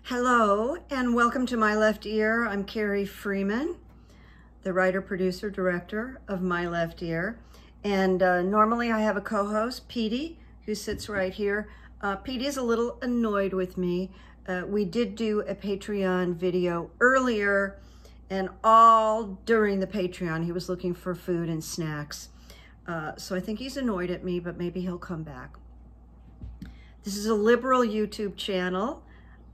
Hello and welcome to My Left Ear. I'm Carrie Freeman, the writer, producer, director of My Left Ear. And normally I have a co-host, Petey, who sits right here. Petey's a little annoyed with me. We did do a Patreon video earlier, and all during the Patreon he was looking for food and snacks. So I think he's annoyed at me, but maybe he'll come back. This is a liberal YouTube channel.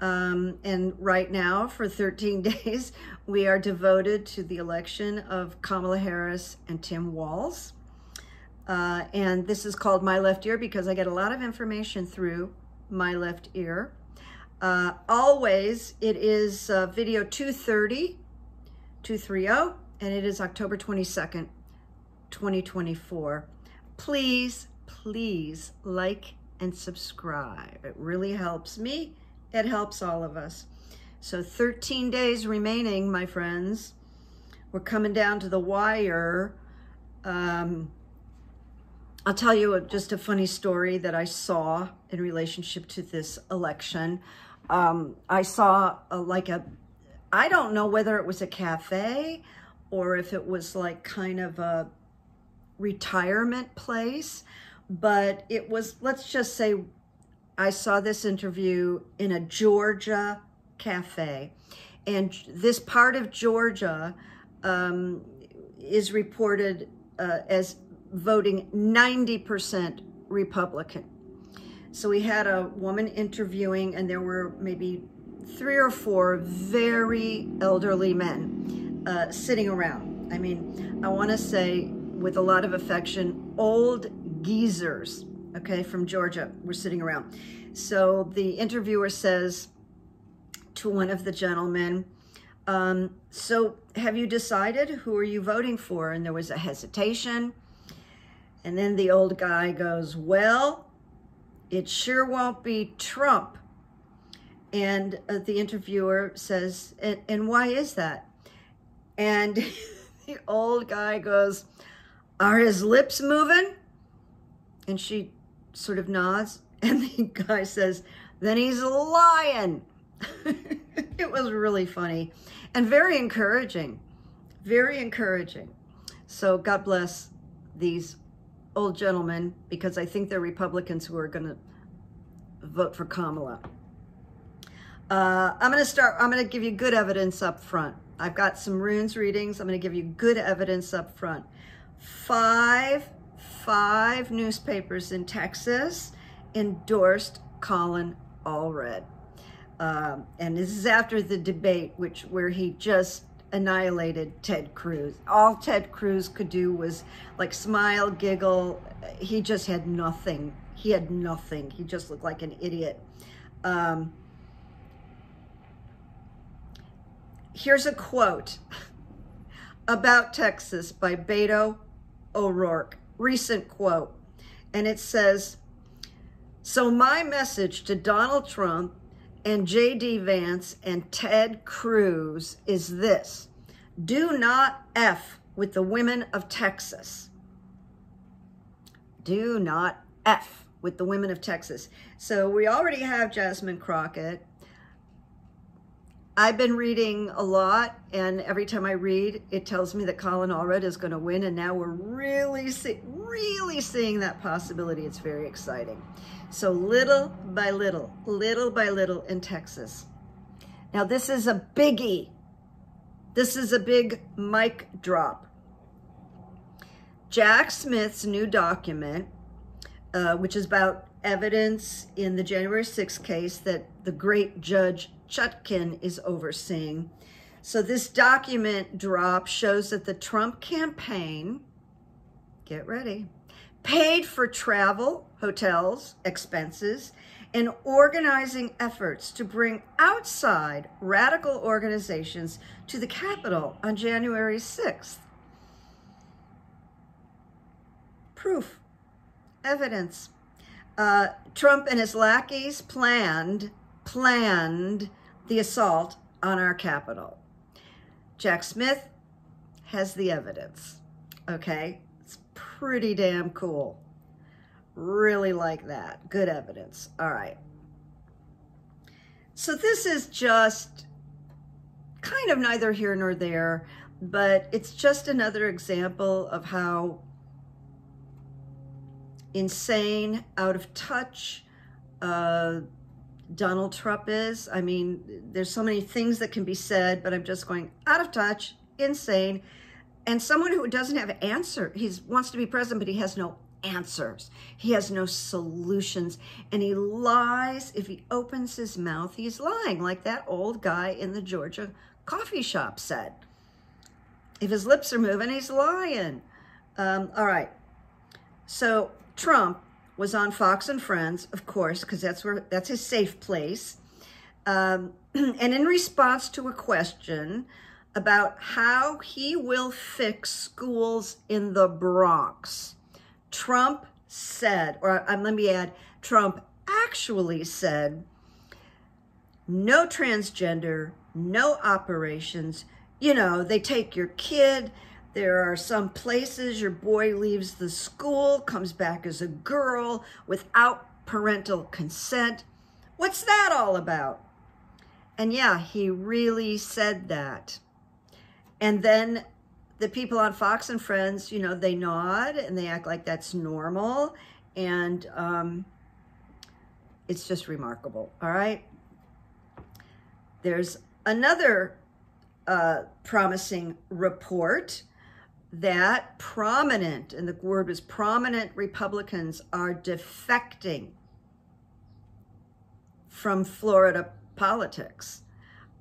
And right now, for 13 days, we are devoted to the election of Kamala Harris and Tim Walz. And this is called My Left Ear because I get a lot of information through My Left Ear. Always, it is video 230, and it is October 22nd, 2024. Please, please like and subscribe. It really helps me. It helps all of us. So 13 days remaining, my friends. We're coming down to the wire. I'll tell you just a funny story that I saw in relationship to this election. I saw I don't know whether it was a cafe or if it was like kind of a retirement place, but it was, let's just say, I saw this interview in a Georgia cafe, and this part of Georgia is reported as voting 90% Republican. So we had a woman interviewing, and there were maybe 3 or 4 very elderly men sitting around. I mean, I want to say with a lot of affection, old geezers. Okay, from Georgia, we're sitting around. So the interviewer says to one of the gentlemen, so have you decided who are you voting for? And there was a hesitation. And then the old guy goes, well, it sure won't be Trump. And the interviewer says, and why is that? And the old guy goes, are his lips moving? And she sort of nods, and the guy says, then he's lying. It was really funny and very encouraging, very encouraging. So God bless these old gentlemen, because I think they're Republicans who are going to vote for Kamala. I'm going to give you good evidence up front. I've got some runes readings. I'm going to give you good evidence up front. Five newspapers in Texas endorsed Colin Allred. And this is after the debate where he just annihilated Ted Cruz. All Ted Cruz could do was like smile, giggle. He just had nothing. He had nothing. He just looked like an idiot. Here's a quote about Texas by Beto O'Rourke. Recent quote, and it says, so my message to Donald Trump and J.D. Vance and Ted Cruz is this: do not F with the women of Texas. Do not F with the women of Texas. So we already have Jasmine Crockett. I've been reading a lot, and every time I read, it tells me that Colin Allred is going to win, and now we're really seeing that possibility. It's very exciting. So little by little in Texas. Now this is a biggie. This is a big mic drop. Jack Smith's new document, which is about evidence in the January 6th case that the great Judge Chutkan is overseeing. So this document drop shows that the Trump campaign, get ready, paid for travel, hotels, expenses, and organizing efforts to bring outside radical organizations to the Capitol on January 6th. Proof, evidence. Trump and his lackeys planned the assault on our Capitol. Jack Smith has the evidence, okay? It's pretty damn cool. Really like that. Good evidence. All right. So this is just kind of neither here nor there, but it's just another example of how insane, out of touch Donald Trump is. I mean, there's so many things that can be said, but I'm just going out of touch, insane, and someone who doesn't have an answer. He wants to be president, but he has no answers. He has no solutions, and he lies. If he opens his mouth, he's lying, like that old guy in the Georgia coffee shop said. If his lips are moving, he's lying. All right. So Trump was on Fox and Friends, of course, because that's his safe place. And in response to a question about how he will fix schools in the Bronx, Trump said, or let me add, Trump actually said, no transgender, no operations. You know, they take your kid. There are some places your boy leaves the school, comes back as a girl without parental consent. What's that all about? And yeah, he really said that. And then the people on Fox and Friends, you know, they nod and they act like that's normal. And it's just remarkable, all right? There's another promising report that prominent, and the word was prominent, Republicans are defecting from Florida politics.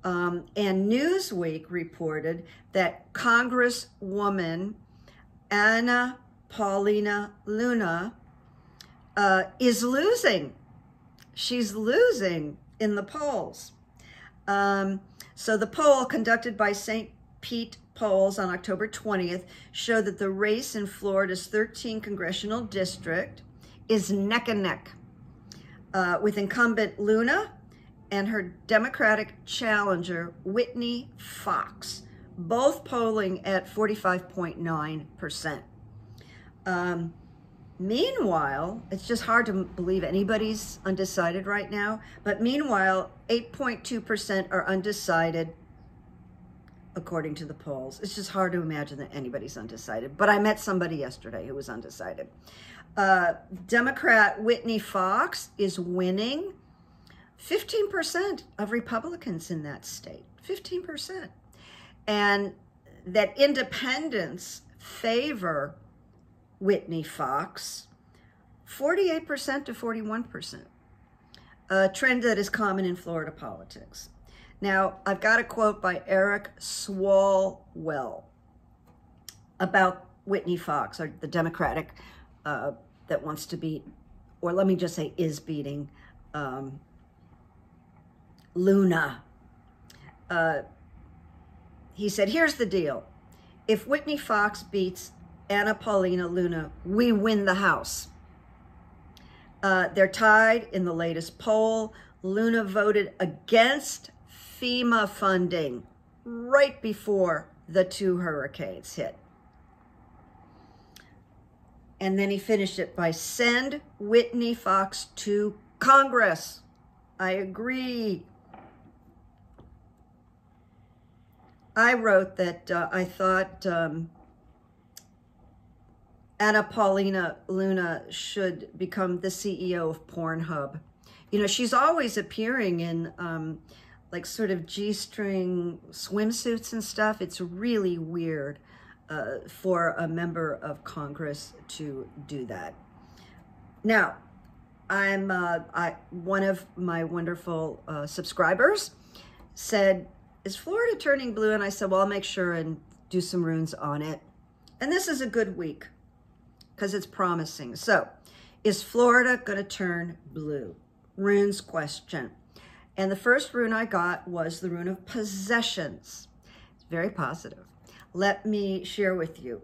And Newsweek reported that Congresswoman Anna Paulina Luna is losing. She's losing in the polls. So the poll conducted by St. Pete Polls on October 20th showed that the race in Florida's 13th congressional district is neck and neck with incumbent Luna and her Democratic challenger, Whitney Fox, both polling at 45.9%. Meanwhile, it's just hard to believe anybody's undecided right now, but meanwhile, 8.2% are undecided according to the polls. It's just hard to imagine that anybody's undecided, but I met somebody yesterday who was undecided. Democrat Whitney Fox is winning 15% of Republicans in that state, 15%. And that independents favor Whitney Fox, 48% to 41%, a trend that is common in Florida politics. Now, I've got a quote by Eric Swalwell about Whitney Fox, or the Democratic that wants to beat, or let me just say is beating, Luna. He said, here's the deal. If Whitney Fox beats Anna Paulina Luna, we win the House. They're tied in the latest poll. Luna voted against FEMA funding right before the 2 hurricanes hit. And then he finished it by send Whitney Fox to Congress. I agree. I wrote that I thought Anna Paulina Luna should become the CEO of Pornhub. You know, she's always appearing in like sort of G-string swimsuits and stuff. It's really weird for a member of Congress to do that. Now, one of my wonderful subscribers said, is Florida turning blue? And I said, well, I'll make sure and do some runes on it. And this is a good week because it's promising. So, is Florida going to turn blue? Runes question. And the first rune I got was the rune of possessions. It's very positive. Let me share with you.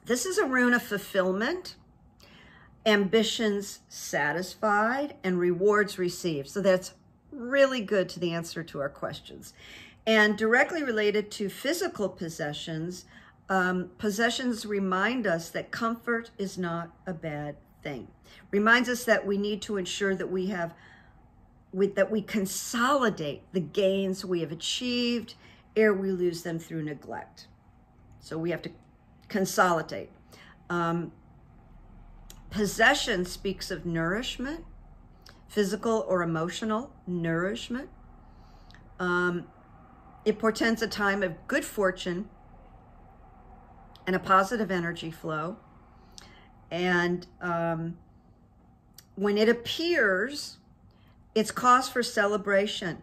This is a rune of fulfillment, ambitions satisfied, and rewards received. So that's really good to the answer to our questions. And directly related to physical possessions, possessions remind us that comfort is not a bad thing. Reminds us that we need to ensure that we have that we consolidate the gains we have achieved ere we lose them through neglect. So we have to consolidate. Possession speaks of nourishment, physical or emotional nourishment. It portends a time of good fortune and a positive energy flow. And when it appears, it's cause for celebration,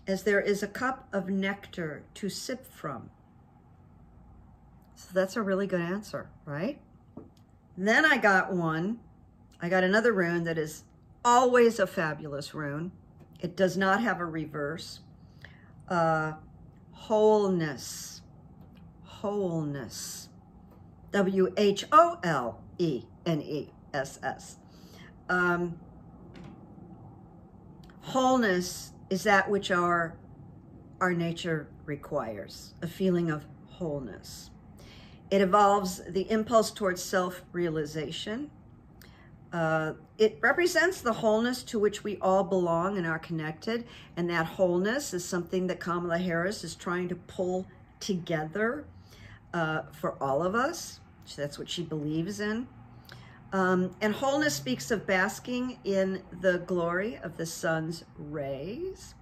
as there is a cup of nectar to sip from. So that's a really good answer, right? Then I got another rune that is always a fabulous rune. It does not have a reverse. Wholeness. Wholeness. WHOLENESS. Wholeness is that which our nature requires, a feeling of wholeness. It involves the impulse towards self-realization. It represents the wholeness to which we all belong and are connected, and that wholeness is something that Kamala Harris is trying to pull together for all of us. So that's what she believes in. And wholeness speaks of basking in the glory of the sun's rays.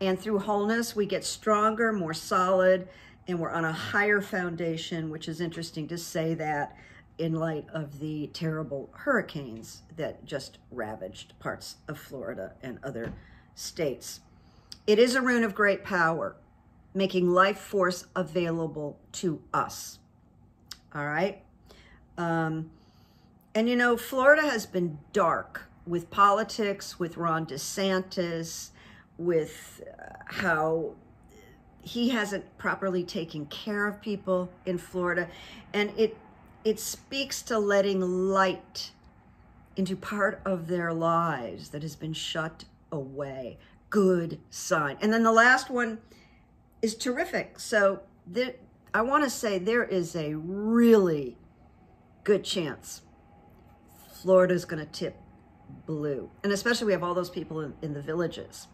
And through wholeness, we get stronger, more solid, and we're on a higher foundation, which is interesting to say that in light of the terrible hurricanes that just ravaged parts of Florida and other states. It is a rune of great power, making life force available to us. All right? And you know, Florida has been dark with politics, with Ron DeSantis, with how he hasn't properly taken care of people in Florida. And it speaks to letting light into part of their lives that has been shut away. Good sign. And then the last one is terrific. So I want to say there is a really good chance Florida's going to tip blue. And especially we have all those people in the villages,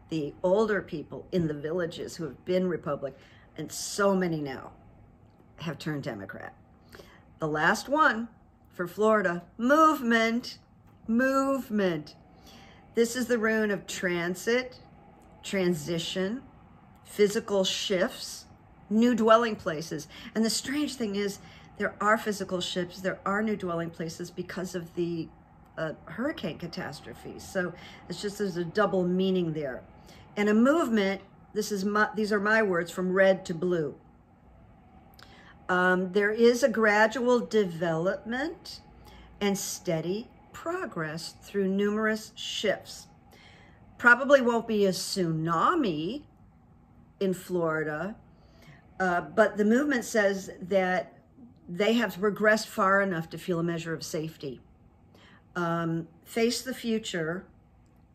the older people in the villages who have been Republican, and so many now have turned Democrat. The last one for Florida, movement, movement. This is the rune of transit, transition, physical shifts, new dwelling places. And the strange thing is there are physical shifts, there are new dwelling places because of the hurricane catastrophes. So it's just, there's a double meaning there. And a movement, these are my words, from red to blue. There is a gradual development and steady progress through numerous shifts. Probably won't be a tsunami in Florida, but the movement says that they have regressed far enough to feel a measure of safety. Face the future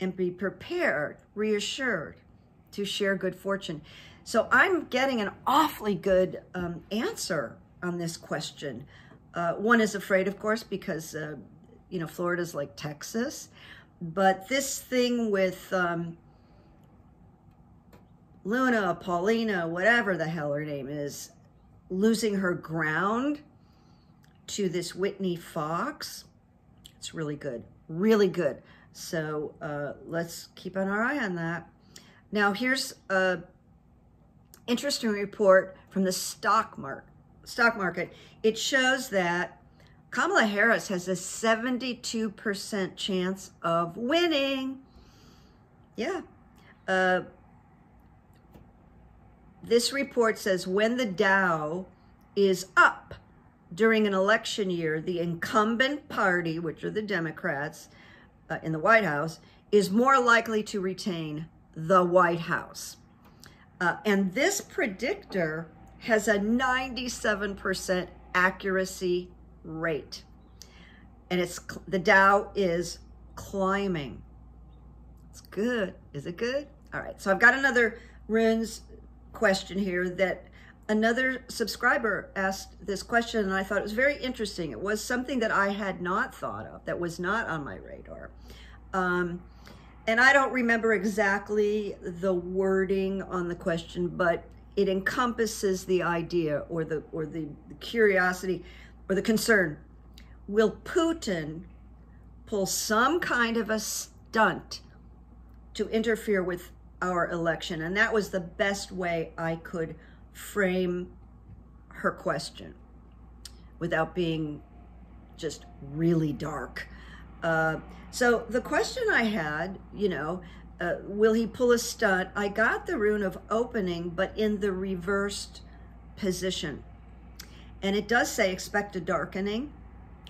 and be prepared, reassured to share good fortune. So I'm getting an awfully good answer on this question. One is afraid, of course, because, you know, Florida's like Texas. But this thing with Luna, Paulina, whatever the hell her name is, losing her ground to this Whitney Fox, it's really good, really good. So let's keep an eye on that. Now here's a interesting report from the stock market. It shows that Kamala Harris has a 72% chance of winning. Yeah. This report says when the Dow is up during an election year, the incumbent party, which are the Democrats in the White House, is more likely to retain the White House. And this predictor has a 97% accuracy rate. And the Dow is climbing. It's good. Is it good? All right. So I've got another runes question here that another subscriber asked this question, and I thought it was very interesting. It was something that I had not thought of, that was not on my radar. And I don't remember exactly the wording on the question, but it encompasses the idea or the curiosity or the concern. Will Putin pull some kind of a stunt to interfere with our election? And that was the best way I could frame her question without being just really dark. So the question I had, you know, will he pull a stunt? I got the rune of opening, but in the reversed position. And it does say expect a darkening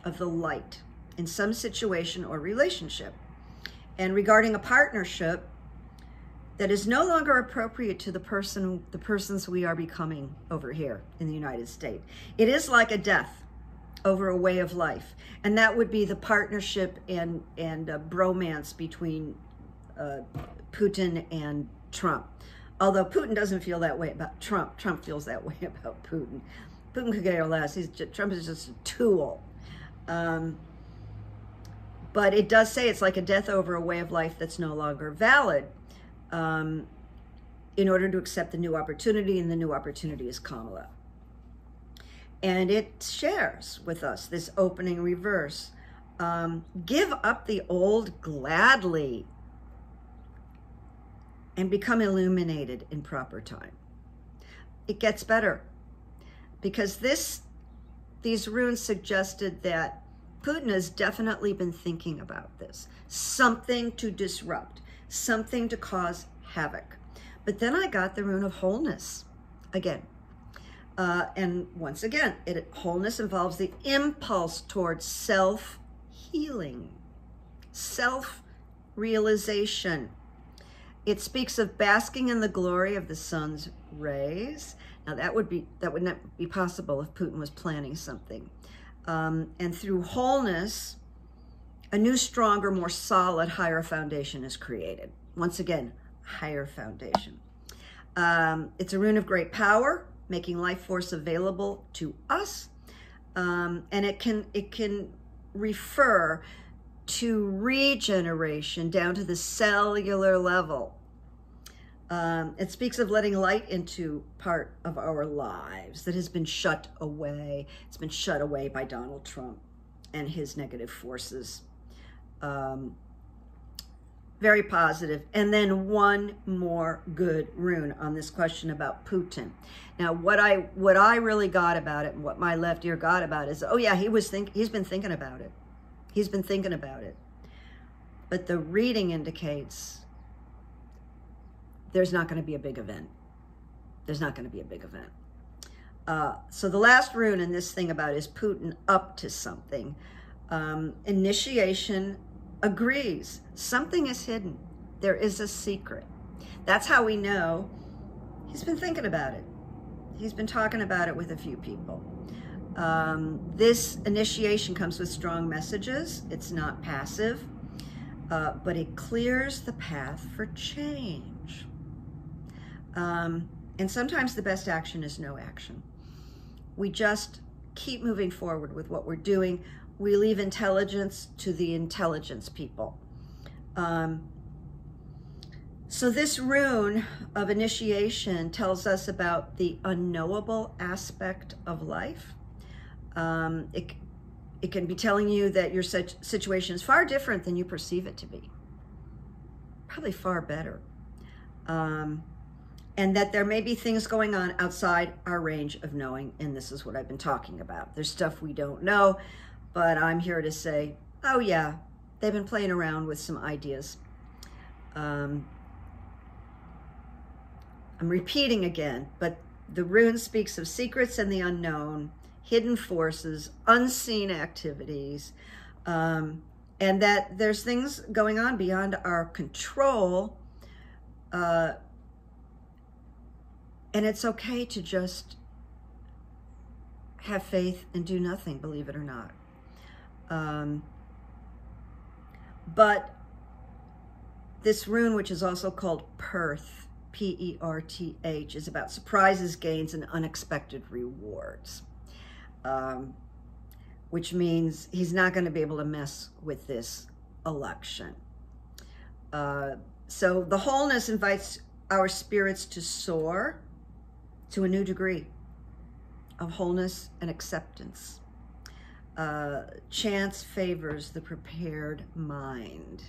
of the light in some situation or relationship. And regarding a partnership that is no longer appropriate to the persons we are becoming over here in the United States. It is like a death over a way of life. And that would be the partnership and bromance between Putin and Trump. Although Putin doesn't feel that way about Trump. Trump feels that way about Putin. Putin could care less. Trump is just a tool. But it does say it's like a death over a way of life that's no longer valid in order to accept the new opportunity, and the new opportunity is Kamala. And it shares with us this opening reverse. Give up the old gladly and become illuminated in proper time. It gets better because these runes suggested that Putin has definitely been thinking about this. Something to disrupt, something to cause havoc. But then I got the rune of wholeness again. And once again, wholeness involves the impulse towards self-healing, self-realization. It speaks of basking in the glory of the sun's rays. Now that would not be possible if Putin was planning something. And through wholeness, a new, stronger, more solid, higher foundation is created. Once again, higher foundation. It's a rune of great power, making life force available to us. And it can refer to regeneration down to the cellular level. It speaks of letting light into part of our lives that has been shut away. It's been shut away by Donald Trump and his negative forces. Very positive. And then one more good rune on this question about Putin. Now, what I really got about it, and what my left ear got about it is, oh yeah, he's been thinking about it. He's been thinking about it. But the reading indicates there's not going to be a big event. There's not going to be a big event. So the last rune in this thing about is Putin up to something. Initiation agrees. Something is hidden. There is a secret. That's how we know he's been thinking about it. He's been talking about it with a few people. This initiation comes with strong messages. It's not passive, but it clears the path for change. And sometimes the best action is no action. We just keep moving forward with what we're doing. We leave intelligence to the intelligence people. So this rune of initiation tells us about the unknowable aspect of life. It can be telling you that your situation is far different than you perceive it to be. Probably far better. And that there may be things going on outside our range of knowing, and this is what I've been talking about. There's stuff we don't know, but I'm here to say, oh yeah, they've been playing around with some ideas. I'm repeating again, but the rune speaks of secrets and the unknown, hidden forces, unseen activities, and that there's things going on beyond our control, and it's okay to just have faith and do nothing, believe it or not. But this rune, which is also called Perth, P-E-R-T-H, is about surprises, gains, and unexpected rewards, which means he's not going to be able to mess with this election. So the wholeness invites our spirits to soar to a new degree of wholeness and acceptance. Chance favors the prepared mind.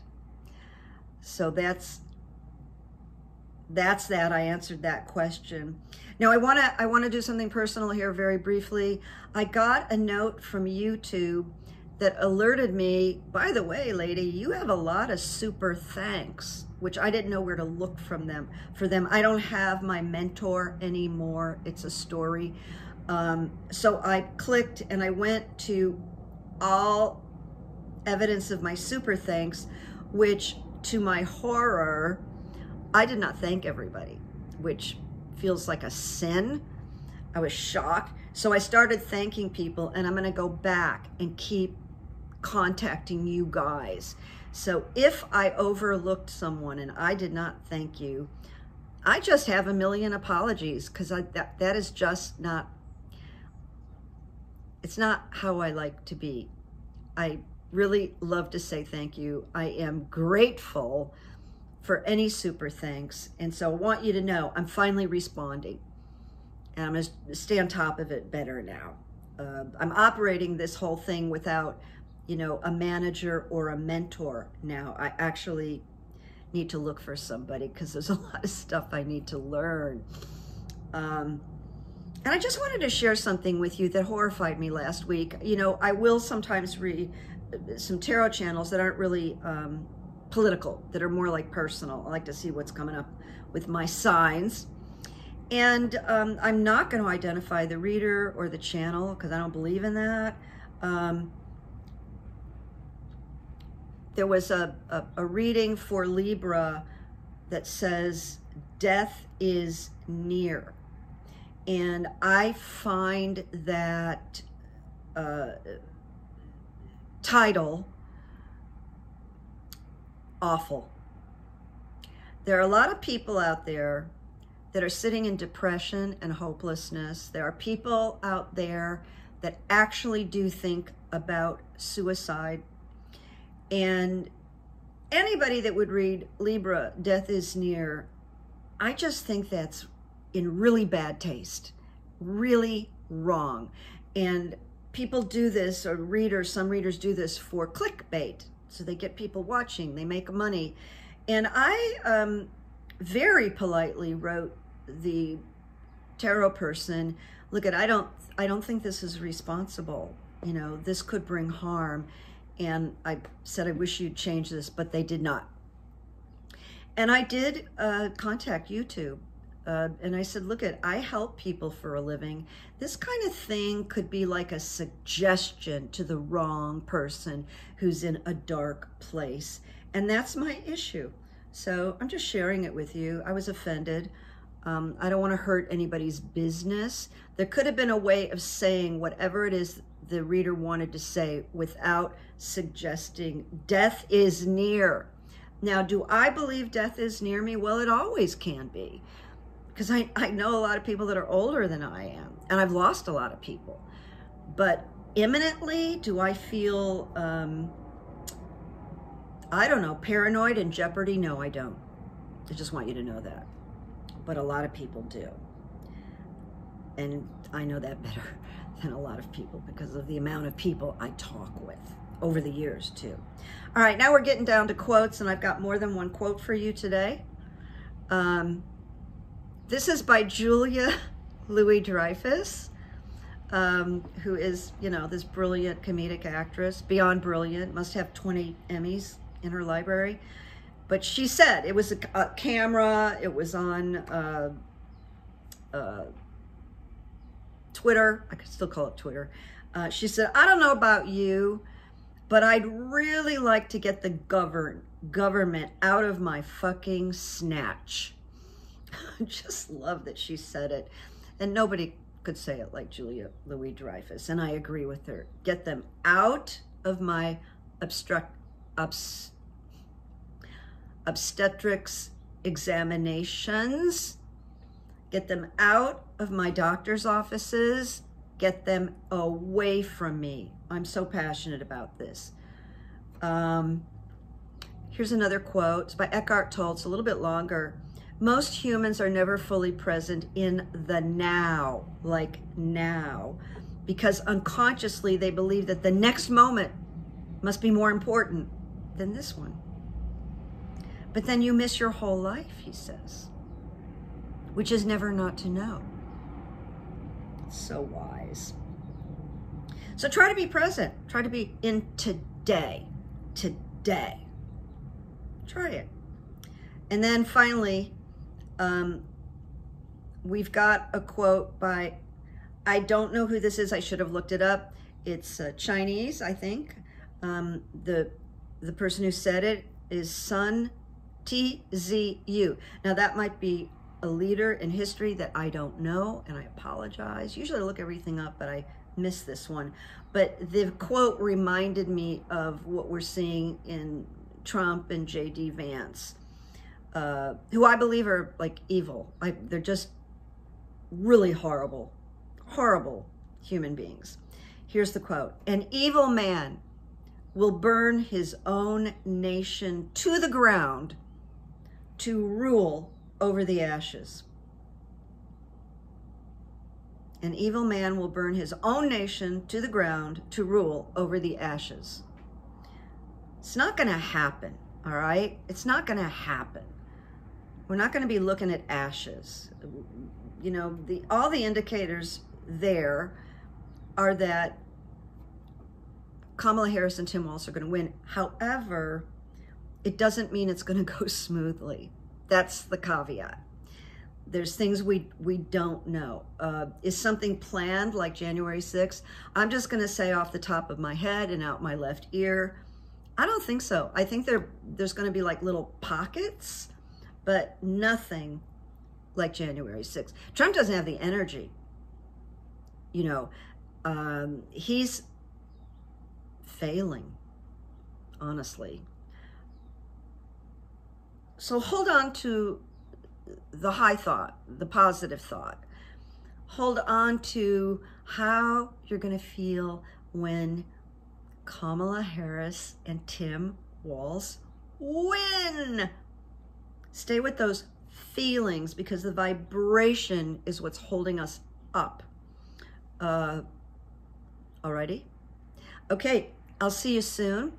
So that's that. I answered that question. Now I want to do something personal here very briefly. I got a note from YouTube that alerted me, by the way, lady, you have a lot of super thanks, which I didn't know where to look for them. I don't have my mentor anymore. It's a story. So I clicked and I went to all evidence of my super thanks, which to my horror, I did not thank everybody, which feels like a sin. I was shocked. So I started thanking people, and I'm going to go back and keep contacting you guys. So if I overlooked someone and I did not thank you, I just have a million apologies, because that is just not, it's not how I like to be. I really love to say thank you. I am grateful for any super thanks. And so I want you to know I'm finally responding. And I'm going to stay on top of it better now. I'm operating this whole thing without, you know, a manager or a mentor now. I actually need to look for somebody, because there's a lot of stuff I need to learn. And I just wanted to share something with you that horrified me last week. You know, I will sometimes read some tarot channels that aren't really political, that are more like personal. I like to see what's coming up with my signs. And I'm not going to identify the reader or the channel, because I don't believe in that. There was a reading for Libra that says, death is near. And I find that title awful. There are a lot of people out there that are sitting in depression and hopelessness. There are people out there that actually do think about suicide. And anybody that would read Libra, death is near, I just think that's in really bad taste, really wrong. And people do this, or some readers do this for clickbait. So they get people watching, they make money. And I very politely wrote the tarot person, look, I don't think this is responsible. You know, this could bring harm. And I said, I wish you'd change this, but they did not. And I did contact YouTube. And I said, look, I help people for a living. This kind of thing could be like a suggestion to the wrong person who's in a dark place. And that's my issue. So I'm just sharing it with you. I was offended. I don't want to hurt anybody's business. There could have been a way of saying whatever it is the reader wanted to say without suggesting death is near. Now, do I believe death is near me? Well, it always can be. Because I know a lot of people that are older than I am, and I've lost a lot of people. But imminently, do I feel, I don't know, paranoid and jeopardy? No, I don't. I just want you to know that. But a lot of people do. And I know that better than a lot of people because of the amount of people I talk with over the years, too. All right, now we're getting down to quotes, and I've got more than one quote for you today. This is by Julia Louis-Dreyfus, who is, you know, this brilliant comedic actress, beyond brilliant, must have 20 Emmys in her library. But she said, it was a camera, it was on Twitter, I could still call it Twitter. She said, I don't know about you, but I'd really like to get the government out of my fucking snatch. I just love that she said it. And nobody could say it like Julia Louis-Dreyfus. And I agree with her. Get them out of my obstetrics examinations. Get them out of my doctor's offices. Get them away from me. I'm so passionate about this. Here's another quote. It's by Eckhart Tolle. It's a little bit longer. Most humans are never fully present in the now, like now, because unconsciously they believe that the next moment must be more important than this one. But then you miss your whole life, he says, which is never not to know. So wise. So try to be present. Try to be in today. Today. Try it. And then finally, we've got a quote by, I don't know who this is. I should have looked it up. It's Chinese, I think. The person who said it is Sun Tzu. Now that might be a leader in history that I don't know, and I apologize. Usually I look everything up, but I missed this one. But the quote reminded me of what we're seeing in Trump and J.D. Vance, who I believe are like evil. They're just really horrible, horrible human beings. Here's the quote. An evil man will burn his own nation to the ground to rule over the ashes. An evil man will burn his own nation to the ground to rule over the ashes. It's not going to happen, all right? It's not going to happen. We're not going to be looking at ashes. You know, all the indicators there are that Kamala Harris and Tim Walz are going to win. However, it doesn't mean it's going to go smoothly. That's the caveat. There's things we don't know. Is something planned like January 6th? I'm just going to say off the top of my head and out my left ear, I don't think so. I think there's going to be like little pockets, but nothing like January 6th. Trump doesn't have the energy. You know, he's failing, honestly. So hold on to the high thought, the positive thought. Hold on to how you're going to feel when Kamala Harris and Tim Walz win. Stay with those feelings because the vibration is what's holding us up. Alrighty? Okay, I'll see you soon.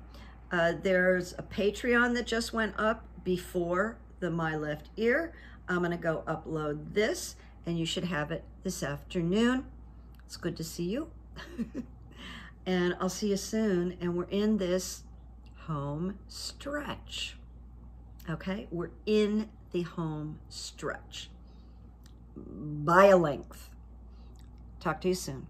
There's a Patreon that just went up before the My Left Ear. I'm going to go upload this, and you should have it this afternoon. It's good to see you. And I'll see you soon. And we're in this home stretch. Okay? We're in the home stretch by a length. Talk to you soon.